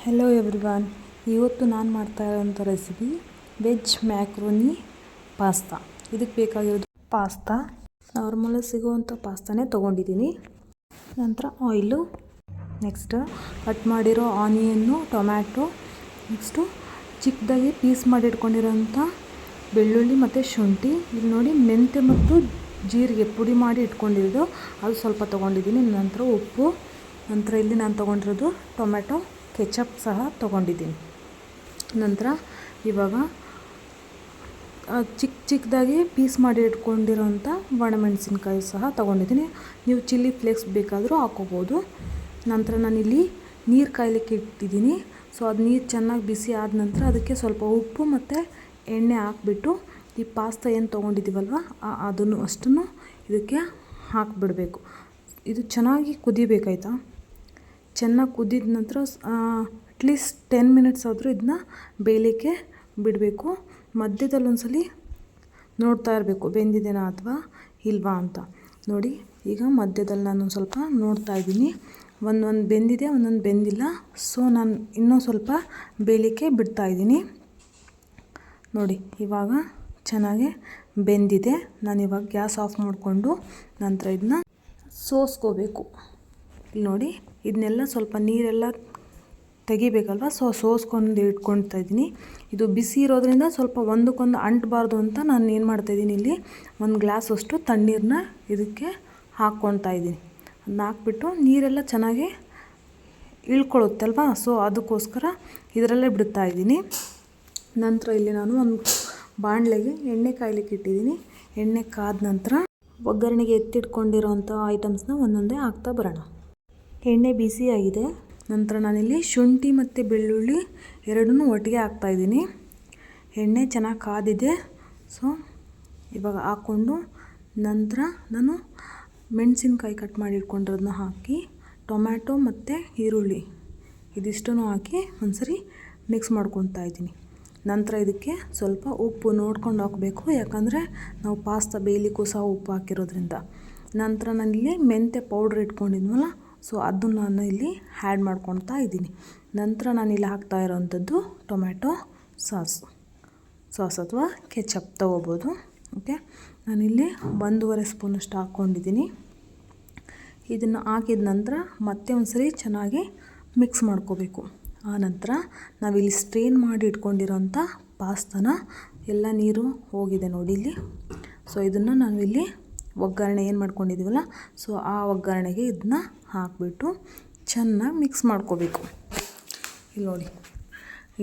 Hello everyone. ಇವತ್ತು ನಾನು ಮಾಡ್ತಾ ಇರೋಂಥ ರೆಸಿಪಿ ವೆಜ್ ಮ್ಯಾಕ್ರೋನಿ ಪಾಸ್ತಾ. ಇದಕ್ಕೆ ಬೇಕಾಗಿರೋದು ಪಾಸ್ತಾ, ನಾರ್ಮಲಾಗಿ ಸಿಗುವಂಥ ಪಾಸ್ತಾನೇ ತೊಗೊಂಡಿದ್ದೀನಿ. ನಂತರ ಆಯಿಲು, ನೆಕ್ಸ್ಟ್ ಕಟ್ ಮಾಡಿರೋ ಆನಿಯನ್ನು, ಟೊಮ್ಯಾಟೊ, ನೆಕ್ಸ್ಟು ಚಿಕ್ಕದಾಗಿ ಪೀಸ್ ಮಾಡಿ ಇಟ್ಕೊಂಡಿರೋಂಥ ಬೆಳ್ಳುಳ್ಳಿ ಮತ್ತು ಶುಂಠಿ. ಇಲ್ಲಿ ನೋಡಿ ಮೆಂತ್ಯ ಮತ್ತು ಜೀರಿಗೆ ಪುಡಿ ಮಾಡಿ ಇಟ್ಕೊಂಡಿರೋದು ಅದು ಸ್ವಲ್ಪ ತೊಗೊಂಡಿದ್ದೀನಿ. ನಂತರ ಉಪ್ಪು, ನಂತರ ಇಲ್ಲಿ ನಾನು ತೊಗೊಂಡಿರೋದು ಟೊಮ್ಯಾಟೊ ಕೆಚಪ್ ಸಹ ತೊಗೊಂಡಿದ್ದೀನಿ. ನಂತರ ಇವಾಗ ಚಿಕ್ಕದಾಗಿ ಪೀಸ್ ಮಾಡಿ ಇಟ್ಕೊಂಡಿರೋಂಥ ಒಣಮೆಣಸಿನ್ಕಾಯಿ ಸಹ ತೊಗೊಂಡಿದ್ದೀನಿ. ನೀವು ಚಿಲ್ಲಿ ಫ್ಲೇಕ್ಸ್ ಬೇಕಾದರೂ ಹಾಕ್ಕೋಬೋದು. ನಂತರ ನಾನಿಲ್ಲಿ ನೀರು ಕಾಯಲಿಕ್ಕೆ ಇಟ್ಟಿದ್ದೀನಿ. ಸೊ ಅದು ನೀರು ಚೆನ್ನಾಗಿ ಬಿಸಿ ಆದ ನಂತರ ಅದಕ್ಕೆ ಸ್ವಲ್ಪ ಉಪ್ಪು ಮತ್ತು ಎಣ್ಣೆ ಹಾಕ್ಬಿಟ್ಟು ಈ ಪಾಸ್ತಾ ಏನು ತೊಗೊಂಡಿದ್ದೀವಲ್ವ ಅದನ್ನು ಅಷ್ಟನ್ನು ಇದಕ್ಕೆ ಹಾಕಿಬಿಡಬೇಕು. ಇದು ಚೆನ್ನಾಗಿ ಕುದಿಬೇಕಾಯ್ತಾ. ಚೆನ್ನಾಗಿ ಕುದಿದ ನಂತರ ಅಟ್ಲೀಸ್ಟ್ 10 ಮಿನಿಟ್ಸ್ ಆದರೂ ಇದನ್ನ ಬೇಯಲಿಕ್ಕೆ ಬಿಡಬೇಕು. ಮಧ್ಯದಲ್ಲಿ ಒಂದ್ಸಲಿ ನೋಡ್ತಾ ಇರಬೇಕು ಬೆಂದಿದೆನಾ ಅಥವಾ ಇಲ್ವಾ ಅಂತ. ನೋಡಿ ಈಗ ಮಧ್ಯದಲ್ಲಿ ನಾನು ಸ್ವಲ್ಪ ನೋಡ್ತಾ ಇದ್ದೀನಿ. ಒಂದೊಂದು ಬೆಂದಿದೆ, ಒಂದೊಂದು ಬೆಂದಿಲ್ಲ. ಸೊ ನಾನು ಇನ್ನೂ ಸ್ವಲ್ಪ ಬೇಯಲಿಕ್ಕೆ ಬಿಡ್ತಾಯಿದ್ದೀನಿ. ನೋಡಿ ಇವಾಗ ಚೆನ್ನಾಗಿ ಬೆಂದಿದೆ. ನಾನಿವಾಗ ಗ್ಯಾಸ್ ಆಫ್ ಮಾಡಿಕೊಂಡು ನಂತರ ಇದನ್ನ ಸೋಸ್ಕೋಬೇಕು. ಇಲ್ಲಿ ನೋಡಿ ಇದನ್ನೆಲ್ಲ ಸ್ವಲ್ಪ ನೀರೆಲ್ಲ ತೆಗಿಬೇಕಲ್ವ. ಸೊ ಸೋಸ್ಕೊಂಡು ಇಟ್ಕೊಳ್ತಾ ಇದ್ದೀನಿ. ಇದು ಬಿಸಿ ಇರೋದ್ರಿಂದ ಸ್ವಲ್ಪ ಒಂದಕ್ಕೊಂದು ಅಂಟಬಾರ್ದು ಅಂತ ನಾನು ಏನು ಮಾಡ್ತಾಯಿದ್ದೀನಿ, ಇಲ್ಲಿ 1 ಗ್ಲಾಸಷ್ಟು ತಣ್ಣೀರನ್ನ ಇದಕ್ಕೆ ಹಾಕ್ಕೊಳ್ತಾ ಇದ್ದೀನಿ. ಅದನ್ನ ಹಾಕ್ಬಿಟ್ಟು ನೀರೆಲ್ಲ ಚೆನ್ನಾಗಿ ಇಳ್ಕೊಳ್ಳುತ್ತಲ್ವ. ಸೊ ಅದಕ್ಕೋಸ್ಕರ ಇದರಲ್ಲೇ ಬಿಡ್ತಾ ಇದ್ದೀನಿ. ನಂತರ ಇಲ್ಲಿ ನಾನು ಒಂದು ಬಾಣಲೆಗೆ ಎಣ್ಣೆ ಕಾಯಲಿಕ್ಕೆ ಇಟ್ಟಿದ್ದೀನಿ. ಎಣ್ಣೆ ಕಾದ ನಂತರ ಒಗ್ಗರಣೆಗೆ ಎತ್ತಿಟ್ಕೊಂಡಿರೋಂಥ ಐಟಮ್ಸ್ನ ಒಂದೊಂದೇ ಹಾಕ್ತಾ ಬರೋಣ. ಎಣ್ಣೆ ಬಿಸಿಯಾಗಿದೆ. ನಂತರ ನಾನಿಲ್ಲಿ ಶುಂಠಿ ಮತ್ತು ಬೆಳ್ಳುಳ್ಳಿ ಎರಡನ್ನೂ ಒಟ್ಟಿಗೆ ಹಾಕ್ತಾಯಿದ್ದೀನಿ. ಎಣ್ಣೆ ಚೆನ್ನಾಗಿ ಕಾದಿದೆ. ಸೊ ಇವಾಗ ಹಾಕ್ಕೊಂಡು ನಂತರ ನಾನು ಮೆಣಸಿನ್ಕಾಯಿ ಕಟ್ ಮಾಡಿ ಇಟ್ಕೊಂಡಿರೋದನ್ನ ಹಾಕಿ, ಟೊಮ್ಯಾಟೊ ಮತ್ತು ಈರುಳ್ಳಿ ಇದಿಷ್ಟನ್ನು ಹಾಕಿ ಒಂದ್ಸರಿ ಮಿಕ್ಸ್ ಮಾಡ್ಕೊತಾ ಇದ್ದೀನಿ. ನಂತರ ಇದಕ್ಕೆ ಸ್ವಲ್ಪ ಉಪ್ಪು ನೋಡ್ಕೊಂಡು ಹಾಕಬೇಕು, ಯಾಕಂದರೆ ನಾವು ಪಾಸ್ತಾ ಬೇಯಲಿಕ್ಕೂ ಸಹ ಉಪ್ಪು ಹಾಕಿರೋದ್ರಿಂದ. ನಂತರ ನಾನಿಲ್ಲಿ ಮೆಂತ್ಯ ಪೌಡ್ರ್ ಇಟ್ಕೊಂಡಿದ್ವಲ್ಲ, ಸೊ ಅದನ್ನು ನಾನು ಇಲ್ಲಿ ಆ್ಯಡ್ ಮಾಡ್ಕೊತಾ ಇದ್ದೀನಿ. ನಂತರ ನಾನಿಲ್ಲಿ ಹಾಕ್ತಾ ಇರೋವಂಥದ್ದು ಟೊಮ್ಯಾಟೊ ಸಾಸ್ ಅಥವಾ ಕೆಚಪ್ ತೊಗೋಬೋದು. ಓಕೆ, ನಾನಿಲ್ಲಿ 1.5 ಸ್ಪೂನಷ್ಟು ಹಾಕ್ಕೊಂಡಿದ್ದೀನಿ. ಇದನ್ನು ಹಾಕಿದ ನಂತರ ಮತ್ತೆ ಒಂದ್ಸರಿ ಚೆನ್ನಾಗಿ ಮಿಕ್ಸ್ ಮಾಡ್ಕೋಬೇಕು. ಆನಂತರ ನಾವಿಲ್ಲಿ ಸ್ಟ್ರೇನ್ ಮಾಡಿ ಇಟ್ಕೊಂಡಿರೋಂಥ ಪಾಸ್ತಾನ ಎಲ್ಲ ನೀರು ಹೋಗಿದೆ ನೋಡಿ ಇಲ್ಲಿ. ಸೊ ಇದನ್ನು ನಾವಿಲ್ಲಿ ಒಗ್ಗರಣೆ ಏನು ಮಾಡ್ಕೊಂಡಿದ್ದೀವಲ್ಲ, ಸೊ ಆ ಒಗ್ಗರಣೆಗೆ ಇದನ್ನ ಹಾಕಿಬಿಟ್ಟು ಚೆನ್ನಾಗಿ ಮಿಕ್ಸ್ ಮಾಡ್ಕೋಬೇಕು. ಇಲ್ಲಿ ನೋಡಿ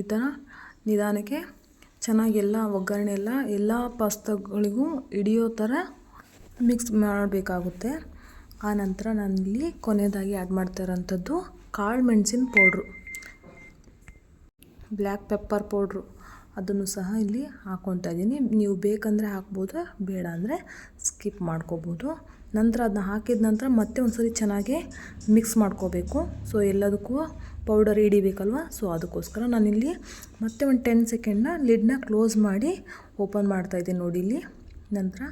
ಈ ಥರ ನಿಧಾನಕ್ಕೆ ಚೆನ್ನಾಗಿ ಎಲ್ಲ ಒಗ್ಗರಣೆ ಎಲ್ಲ ಪಾಸ್ತಾಗಳಿಗೂ ಹಿಡಿಯೋ ಥರ ಮಿಕ್ಸ್ ಮಾಡಬೇಕಾಗುತ್ತೆ. ಆನಂತರ ನಾನಿಲ್ಲಿ ಕೊನೆಯದಾಗಿ ಆ್ಯಡ್ ಮಾಡ್ತಾ ಇರೋಂಥದ್ದು ಕಾಳು ಮೆಣಸಿನ ಪೌಡ್ರು, ಬ್ಲ್ಯಾಕ್ ಪೆಪ್ಪರ್ ಪೌಡ್ರು, ಅದನ್ನು ಸಹ ಇಲ್ಲಿ ಹಾಕ್ಕೊತಾ ಇದ್ದೀನಿ. ನೀವು ಬೇಕಂದರೆ ಹಾಕ್ಬೋದು, ಬೇಡ ಅಂದರೆ ಸ್ಕಿಪ್ ಮಾಡ್ಕೋಬೋದು. ನಂತರ ಅದನ್ನ ಹಾಕಿದ ನಂತರ ಮತ್ತೆ ಒಂದ್ಸರಿ ಚೆನ್ನಾಗಿ ಮಿಕ್ಸ್ ಮಾಡ್ಕೋಬೇಕು. ಸೊ ಎಲ್ಲದಕ್ಕೂ ಪೌಡರ್ ಹಿಡಿಬೇಕಲ್ವ. ಸೊ ಅದಕ್ಕೋಸ್ಕರ ನಾನಿಲ್ಲಿ ಮತ್ತೆ ಒಂದು 10 ಸೆಕೆಂಡ್ನ ಲಿಡ್ನ ಕ್ಲೋಸ್ ಮಾಡಿ ಓಪನ್ ಮಾಡ್ತಾಯಿದ್ದೀನಿ ನೋಡಿ ಇಲ್ಲಿ. ನಂತರ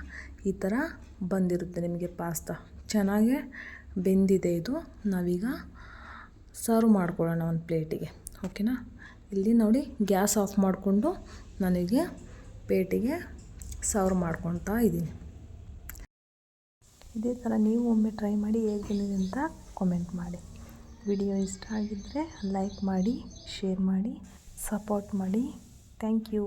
ಈ ಥರ ಬಂದಿರುತ್ತೆ ನಿಮಗೆ ಪಾಸ್ತಾ. ಚೆನ್ನಾಗೇ ಬೆಂದಿದೆ ಇದು. ನಾವೀಗ ಸರ್ವ್ ಮಾಡ್ಕೊಳ್ಳೋಣ ಒಂದು ಪ್ಲೇಟಿಗೆ. ಓಕೆನಾ. ಇಲ್ಲಿ ನೋಡಿ ಗ್ಯಾಸ್ ಆಫ್ ಮಾಡಿಕೊಂಡು ನನಗೆ ಪ್ಲೇಟಿಗೆ ಸರ್ವ್ ಮಾಡ್ಕೊತಾ ಇದ್ದೀನಿ. ಇದೇ ಥರ ನೀವು ಒಮ್ಮೆ ಟ್ರೈ ಮಾಡಿ ಹೇಗೆ ಬಂದಿದೆ ಅಂತ ಕಾಮೆಂಟ್ ಮಾಡಿ. ವಿಡಿಯೋ ಇಷ್ಟ ಆಗಿದ್ದರೆ ಲೈಕ್ ಮಾಡಿ, ಶೇರ್ ಮಾಡಿ, ಸಪೋರ್ಟ್ ಮಾಡಿ. Thank you.